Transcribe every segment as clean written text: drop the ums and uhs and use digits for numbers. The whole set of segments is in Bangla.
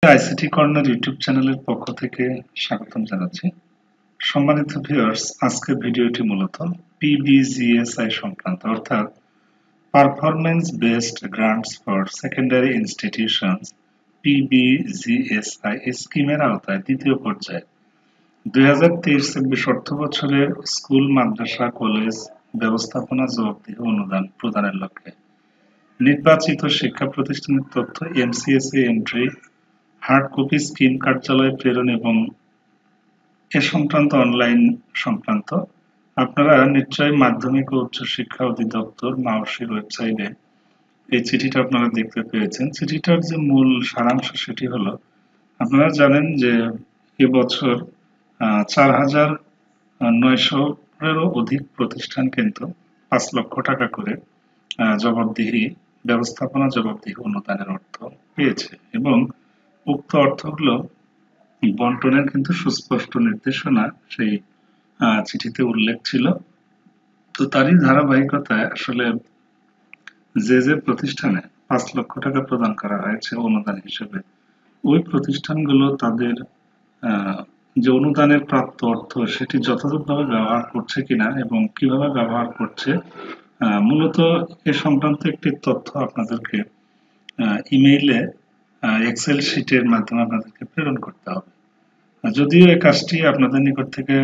আইসিটি কর্নার ইউটিউব চ্যানেলের পক্ষ থেকে স্বাগতম জানাচ্ছি। সম্মানিত ভিউয়ার্স, আজকের ভিডিওটি মূলত পিবিজিএসআই সংক্রান্ত, অর্থাৎ performance based grants for secondary institutions PBGSI স্কিমের আওতায় দ্বিতীয় পর্যায়ে 2023-24 অর্থ বছরের স্কুল, মাদ্রাসা, কলেজ ব্যবস্থাপনা জবাবদিহি অনুদান প্রদানের লক্ষ্যে নির্বাচিত শিক্ষা প্রতিষ্ঠানের তথ্য এমসিএসএ এন্ট্রি, হার্ড কপি স্কিম কার্যালয়ে প্রেরণ এবং এ সংক্রান্ত অনলাইন সংক্রান্ত আপনারা নিশ্চয়ই মাধ্যমিক ও উচ্চশিক্ষা অধিদপ্তর মাওসির ওয়েবসাইটে এই চিঠিটা আপনারা দেখতে পেয়েছেন। চিঠিটার যে মূল সারাংশ সেটি হলো, আপনারা জানেন যে এবছর 4,900-এরও অধিক প্রতিষ্ঠান কিন্তু 5 লক্ষ টাকা করে জবাবদিহি ব্যবস্থাপনা জবাবদিহি অনুদানের অর্থ পেয়েছে এবং উক্ত অর্থগুলো বন্টনের কিন্তু সুস্পষ্ট নির্দেশনা সেই চিঠিতে উল্লেখ ছিল। তো তারই ধারাবাহিকতায় আসলে যে প্রতিষ্ঠানে 5 লক্ষ টাকা প্রদান করা হয়েছে অনুদান হিসেবে, ওই প্রতিষ্ঠানগুলো তাদের যে অনুদানের প্রাপ্ত অর্থ সেটি যথাযথভাবে ব্যবহার করছে কিনা এবং কিভাবে ব্যবহার করছে, মূলত এ সংক্রান্ত একটি তথ্য আপনাদেরকে ইমেইলে এক্সেল শিটের মাধ্যমে আপনাদেরকে প্রেরণ করতে হবে। যদিও এই কাজটি আপনাদের নিকট থেকে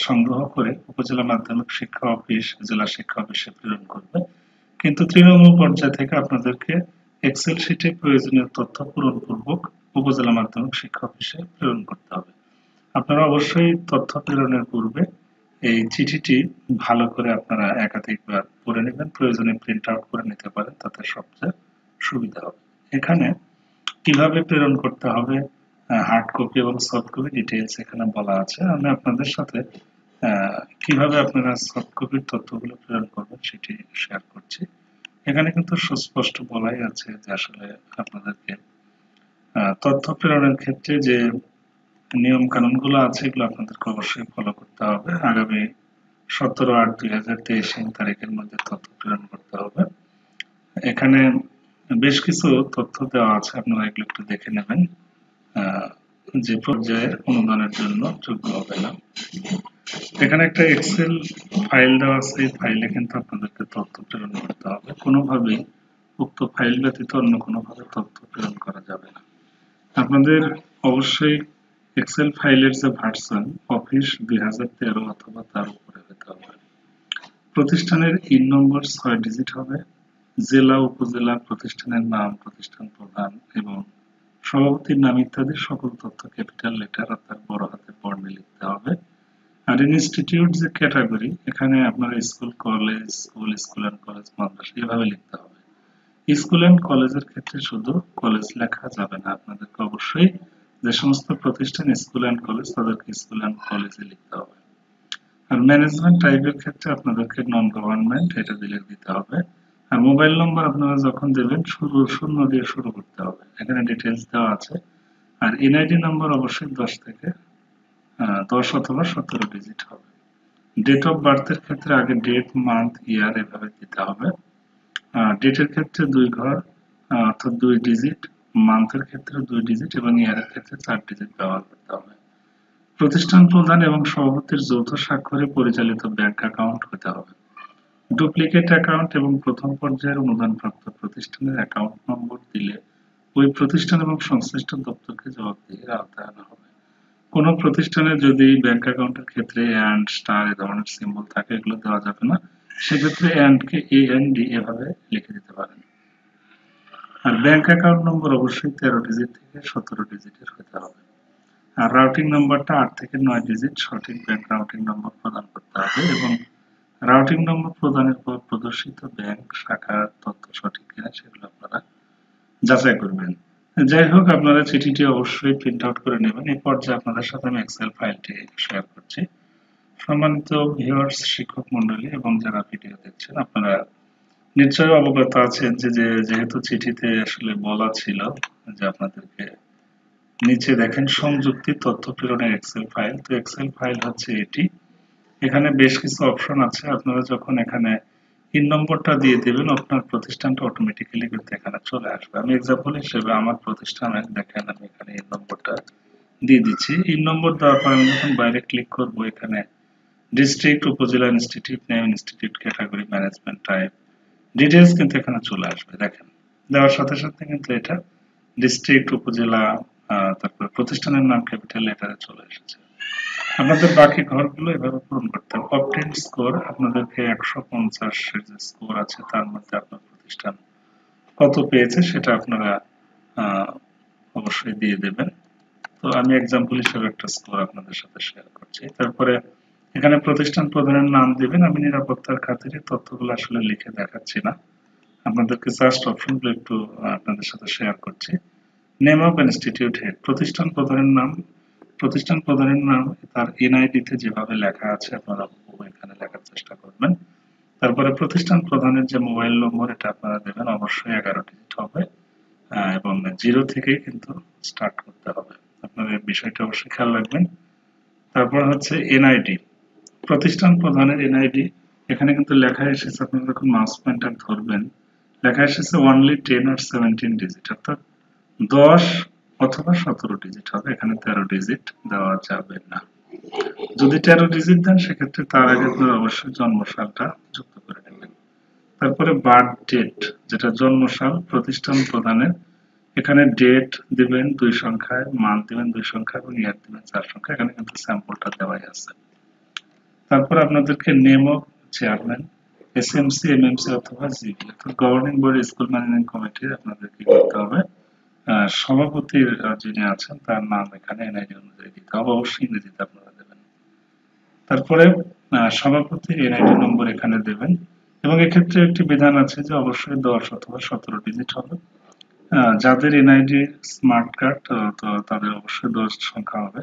সংগ্রহ করে উপজেলা মাধ্যমিক শিক্ষা অফিস, জেলা শিক্ষা অফিসে প্রেরণ করবে, কিন্তু তৃণমূল পর্যায় থেকে আপনাদেরকে এক্সেল শিটে প্রয়োজনীয় তথ্য পূরণপূর্বক উপজেলা মাধ্যমিক শিক্ষা অফিসে প্রেরণ করতে হবে। আপনারা অবশ্যই তথ্য প্রেরণের পূর্বে এই চিঠিটি ভালো করে আপনারা একাধিকবার পড়ে নেবেন, প্রয়োজনে প্রিন্ট আউট করে নিতে পারেন, তাতে সবচেয়ে সুবিধা হবে। এখানে কিভাবে প্রেরণ করতে হবে, হার্ড কপি এবং সফট কপি ডিটেইলস এখানে বলা আছে। আমি আপনাদের সাথে কিভাবে আপনারা সফট কপির তথ্যগুলো প্রেরণ করবেন সেটি শেয়ার করছি। এখানে কিন্তু সুস্পষ্ট বলাই আছে যে আসলে আপনাদেরকে তথ্য প্রেরণের ক্ষেত্রে যে নিয়ম কানুনগুলো আছে এগুলো আপনাদেরকে অবশ্যই ফলো করতে হবে। আগামী 17/8/2023 তারিখের মধ্যে তথ্য প্রেরণ করতে হবে। এখানে বেশ কিছু তথ্য দেওয়া আছে, আপনারা এগুলো একটু দেখে নেবেন যে পর্যায়ে অনুদানের জন্য যোগ্য হবে না। এখানে একটা এক্সেল ফাইল দেওয়া আছে, এই ফাইলে কিন্তু আপনাদেরকে তথ্য প্রেরণ করতে হবে। কোনোভাবেই উক্ত ফাইল ব্যতীত অন্য কোনোভাবে তথ্য প্রেরণ করা যাবে না। আপনাদের অবশ্যই এক্সেল ফাইলের যে ভার্সন অফিস 2013 অথবা তার উপরে হতে হবে। প্রতিষ্ঠানের ইন নম্বর 6 ডিজিট হবে। জেলা, উপজেলা, প্রতিষ্ঠানের নাম, প্রতিষ্ঠান প্রধান এবং সভাপতির নাম ইত্যাদি সকল তথ্য ক্যাপিটাল লেটার অর্থাৎ বড় হাতের বর্ণে লিখতে হবে। আর ইনস্টিটিউট যে ক্যাটাগরি, এখানে আপনার school, college, school and college, মাদ্রাসা এভাবে লিখতে হবে। স্কুল অ্যান্ড কলেজের ক্ষেত্রে শুধু কলেজ লেখা যাবে না, আপনাদেরকে অবশ্যই যে সমস্ত প্রতিষ্ঠান স্কুল অ্যান্ড কলেজ তাদেরকে স্কুল অ্যান্ড কলেজে লিখতে হবে। আর ম্যানেজমেন্ট টাইপের ক্ষেত্রে আপনাদেরকে নন গভর্নমেন্ট এটা দিতে হবে। আর মোবাইল নম্বর আপনারা যখন দেবেন শূন্য দিয়ে শুরু করতে হবে, এখানে ডিটেলস দেওয়া আছে। আর এনআইডি নাম্বার অবশ্যই 10 অথবা 17 ডিজিট হবে। ডেট অফ বার্থের ক্ষেত্রে আগে ডেট, মান্থ, ইয়ার এভাবে দিতে হবে। ডেটের ক্ষেত্রে 2 ঘর অর্থাৎ 2 ডিজিট, মান্থের ক্ষেত্রে 2 ডিজিট এবং ইয়ারের ক্ষেত্রে 4 ডিজিট ব্যবহার করতে হবে। প্রতিষ্ঠান প্রধান এবং সভাপতির যৌথ স্বাক্ষরে পরিচালিত ব্যাংক অ্যাকাউন্ট হতে হবে। ডুপ্লিকেট অ্যাকাউন্ট এবং প্রথম পর্যায়ের অনুদানপ্রাপ্ত প্রতিষ্ঠানের অ্যাকাউন্ট নম্বর দিলে ওই প্রতিষ্ঠান এবং সংশ্লিষ্ট দপ্তরকে জবাবদিহির আওতায় আনা হবে। কোনো প্রতিষ্ঠানে যদি ব্যাংক অ্যাকাউন্টের ক্ষেত্রে অ্যান্ড, স্টার এ ধরনের সিম্বল থাকে, এগুলো দেওয়া যাবে না। সেক্ষেত্রে অ্যান্ড কে AND এভাবে লিখে দিতে পারেন। আর ব্যাংক অ্যাকাউন্ট নম্বর অবশ্যই 13 ডিজিট থেকে 17 ডিজিটের হতে হবে। আর রাউটিং নাম্বারটা 8 থেকে 9 ডিজিট সঠিক ব্যাংক রাউটিং নম্বর প্রদান করতে হবে এবং রাউটিং নম্বর প্রদানের পর প্রদর্শিত ব্যাংক শাখার তথ্য সঠিক কিনা সেগুলো আপনারা যাচাই করবেন। যাই হোক, আপনারা চিঠিটি অবশ্যই প্রিন্ট আউট করে নেবেন। এই পর্যায়ে আপনাদের সাথে আমি এক্সেল ফাইলটি শেয়ার করছি। সম্মানিত ভিউয়ার্স, শিক্ষক মন্ডলী এবং যারা ভিডিও দেখছেন, আপনারা নিশ্চয়ই অবগত আছেন যে যেহেতু চিঠিতে আসলে বলা ছিল যে আপনাদেরকে নিচে দেখেন সংযুক্তি তথ্য প্রেরণের এক্সেল ফাইল। তো এক্সেল ফাইল হচ্ছে এটি। এখানে বেশ কিছু অপশন আছে। আপনারা যখন এখানে ইন নম্বরটা দিয়ে দেবেন, আপনার প্রতিষ্ঠানটা অটোমেটিক্যালি কিন্তু এখানে চলে আসবে। আমি এক্সাম্পল হিসেবে আমার প্রতিষ্ঠানে দেখেন আমি এখানে ইন নম্বরটা দিয়ে দিচ্ছি। ইন নম্বর দেওয়ার পর আমি যখন বাইরে ক্লিক করব, এখানে ডিস্ট্রিক্ট, উপজেলা, institute name, institute category, management type, details কিন্তু এখানে চলে আসবে। দেখেন দেওয়ার সাথে সাথে কিন্তু এটা ডিস্ট্রিক্ট, উপজেলা, তারপর প্রতিষ্ঠানের নাম ক্যাপিটাল লেটারে চলে এসেছে। আপনাদের বাকি ঘরগুলো এভাবে পূরণ করতে হবে। অবটেইন স্কোর, আপনাদেরকে 150 এর যে স্কোর আছে তার মধ্যে আপনার প্রতিষ্ঠান কত পেয়েছে সেটা আপনারা অবশ্যই দিয়ে দেবেন। তো আমি এক্সাম্পল হিসেবে একটা স্কোর আপনাদের সাথে শেয়ার করছি। তারপরে এখানে প্রতিষ্ঠান প্রধানের নাম দিবেন। আমি নিরাপত্তার খাতিরে তথ্যগুলো আসলে লিখে দেখাচ্ছি না, আপনাদেরকে জাস্ট অপশনগুলো একটু আপনাদের সাথে শেয়ার করছি। নেম অফ ইনস্টিটিউট হেড, প্রতিষ্ঠান প্রধানের নাম তার এনআইডি তে যেভাবে লেখা আছে আপনারা এখানে লেখার চেষ্টা করবেন। তারপরে প্রতিষ্ঠান প্রধানের যে মোবাইল নম্বর এটা আপনারা দেবেন, অবশ্যই 11 ডিজিট হবে এবং 0 থেকেই কিন্তু স্টার্ট করতে হবে। আপনারা এই বিষয়টা অবশ্যই খেয়াল রাখবেন। তারপর হচ্ছে এনআইডি, প্রতিষ্ঠান প্রধানের এনআইডি, এখানে কিন্তু লেখা এসেছে, আপনারা যখন মাউস পয়েন্টার ধরবেন লেখা এসেছে অনলি 10 or 17 ডিজিট, অর্থাৎ 10 অথবা 17 ডিজিট হবে, এখানে 13 ডিজিট দেওয়া যাবে না। যদি 13 ডিজিট দেন সেক্ষেত্রে তার আগে আপনারা অবশ্যই জন্মসালটা যুক্ত করে নেবেন। তারপরে বার্থ ডেট, যেটা জন্মসাল প্রতিষ্ঠান প্রধানের, এখানে ডেট দিবেন 2 সংখ্যায়, মান্থ দিবেন 2 সংখ্যা এবং ইয়ার দিবেন 4 সংখ্যা, এখানে কিন্তু স্যাম্পলটা দেওয়াই আছে। তারপর আপনাদেরকে name of chairman, SMC, MMC অথবা জিবি, অর্থাৎ গভর্নিং বডি, স্কুল ম্যানেজমেন্ট কমিটির আপনাদের কি করতে হবে, সভাপতির যিনি আছেন তার নাম এখানে এনআইডি অনুযায়ী দিতে হবে, অবশ্যই ইংরেজিতে আপনারা দেবেন। তারপরে সভাপতির এনআইডি নম্বর এখানে দেবেন এবং এক্ষেত্রে একটি বিধান আছে যে অবশ্যই 10 অথবা 17 ডিজিট হবে। যাদের এনআইডি স্মার্ট কার্ড তো তাদের অবশ্যই 10 সংখ্যা হবে,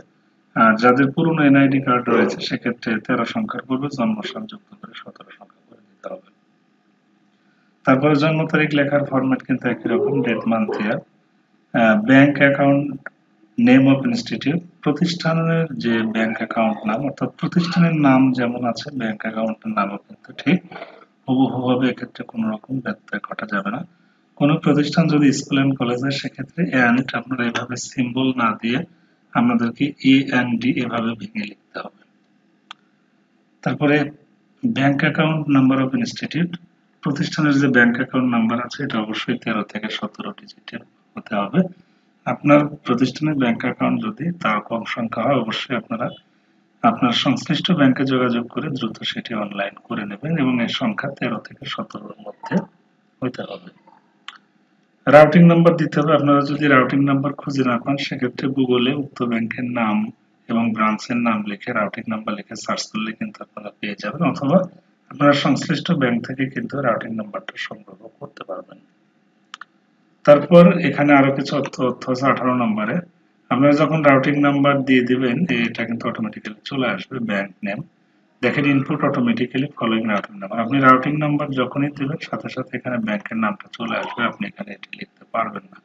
আর যাদের পুরনো এনআইডি কার্ড রয়েছে সেক্ষেত্রে 13 সংখ্যার পূর্বে জন্মসাল যুক্ত করে 17 সংখ্যা করে দিতে হবে। তারপরে জন্ম তারিখ লেখার ফরম্যাট কিন্তু একই রকম, date, month, year. Bank account, name of institute, প্রতিষ্ঠানের যে ব্যাংক অ্যাকাউন্ট নাম, অর্থাৎ প্রতিষ্ঠানের নাম যেমন আছে ব্যাংক অ্যাকাউন্টের নামও কিন্তু ঠিক হুবহুভাবে, এক্ষেত্রে কোনো রকম ব্যত্যয় ঘটা যাবে না। কোনো প্রতিষ্ঠান যদি স্কুল এন্ড কলেজ হয় সেক্ষেত্রে এন্ড আপনারা এভাবে সিম্বল না দিয়ে আপনাদেরকে এ এন্ড ডি এভাবে ভেঙে লিখতে হবে। তারপরে bank account number of institute, প্রতিষ্ঠানের যে ব্যাংক অ্যাকাউন্ট নাম্বার আছে এটা অবশ্যই 13 থেকে 17 ডিজিটের হতে হবে। আপনার প্রতিষ্ঠানের ব্যাংক অ্যাকাউন্ট যদি তার কম সংখ্যা হয় অবশ্যই আপনারা আপনার সংশ্লিষ্ট ব্যাংকে যোগাযোগ করে দ্রুত সেটি অনলাইন করে নেবেন এবং এর সংখ্যা 13 থেকে 17 মধ্যে হতে হবে। রাউটিং নাম্বার দিতে হবে। আপনারা যদি রাউটিং নাম্বার খুঁজে না পান সেক্ষেত্রে গুগলে উক্ত ব্যাংকের নাম এবং ব্রাঞ্চের নাম লিখে রাউটিং নাম্বার লিখে সার্চ করলে কিন্তু আপনারা পেয়ে যাবেন, অথবা আপনারা সংশ্লিষ্ট ব্যাংক থেকে কিন্তু রাউটিং নাম্বারটা সংগ্রহ করতে পারবেন। তারপর এখানে আরো কিছু তথ্য আছে 18 নম্বরে। আপনারা যখন রাউটিং নাম্বার দিয়ে দিবেন এটা কিন্তু অটোমেটিক্যালি চলে আসবে। ব্যাংক নেম দেখেন, input automatically following routing number, আপনি রাউটিং নাম্বার যখনই দিবেন সাথে সাথে এখানে ব্যাংকের নামটা চলে আসবে, আপনি এখানে এটি লিখতে পারবেন না।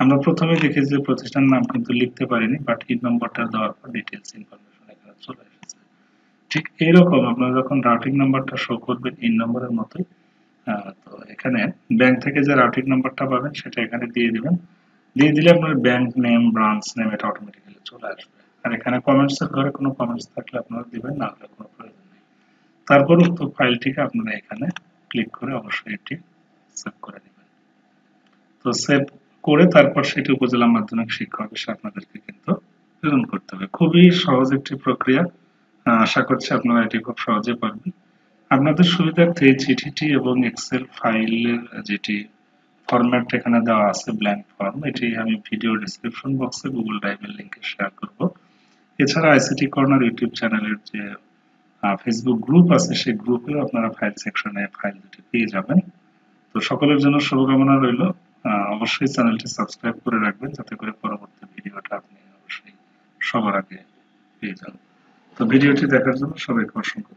আমরা প্রথমে দেখেছি যে প্রতিষ্ঠানের নাম কিন্তু লিখতে পারিনি, বাট ইন নম্বরটা দেওয়ার পর ডিটেইলস ইনফরমেশন এখানে চলে এসেছে। ঠিক এইরকম আপনারা যখন রাউটিং নাম্বারটা শো করবেন ইন নম্বরের মতোই, তো এখানে ব্যাংক থেকে যে রাউটিং নাম্বারটা পাবেন সেটা এখানে দিয়ে দিবেন। দিয়ে দিলে আপনার ব্যাংক নেম, ব্রাঞ্চ নেম এটা অটোমেটিক্যালি চলে আসবে। আর এখানে কমেন্টস এর ঘরে কোনো কমেন্টস থাকলে আপনারা দিবেন, না হলে কোনো প্রয়োজন নেই। তারপর উক্ত ফাইলটিকে আপনারা এখানে ক্লিক করে অবশ্যই এটি সেভ করে নেবেন। তো সেভ করে তারপর সেটি উপজেলা মাধ্যমিক শিক্ষা অফিসে আপনাদেরকে কিন্তু প্রেরণ করতে হবে। খুবই সহজ একটি প্রক্রিয়া, আশা করছি আপনারা এটি খুব সহজে পারবেন। আপনাদের সুবিধার্থে চিঠিটি এবং এক্সেল ফাইলের যেটি ফরম্যাট এখানে দেওয়া আছে ব্ল্যাঙ্ক ফর্ম, এটি আমি ভিডিও ডেসক্রিপশন বক্সে গুগল ড্রাইভের লিংকে শেয়ার করব। এছাড়া আইসিটি কর্নার ইউটিউব চ্যানেলের যে ফেসবুক গ্রুপ আছে সেই গ্রুপেও আপনারা ফাইল সেকশনে ফাইল দুটি পেয়ে যাবেন। তো সকলের জন্য শুভকামনা রইল। অবশ্যই চ্যানেলটি সাবস্ক্রাইব করে রাখবেন যাতে করে পরবর্তী ভিডিওটা আপনি অবশ্যই সবার আগে পেয়ে যান। তো ভিডিওটি দেখার জন্য সবাইকে অসংখ্য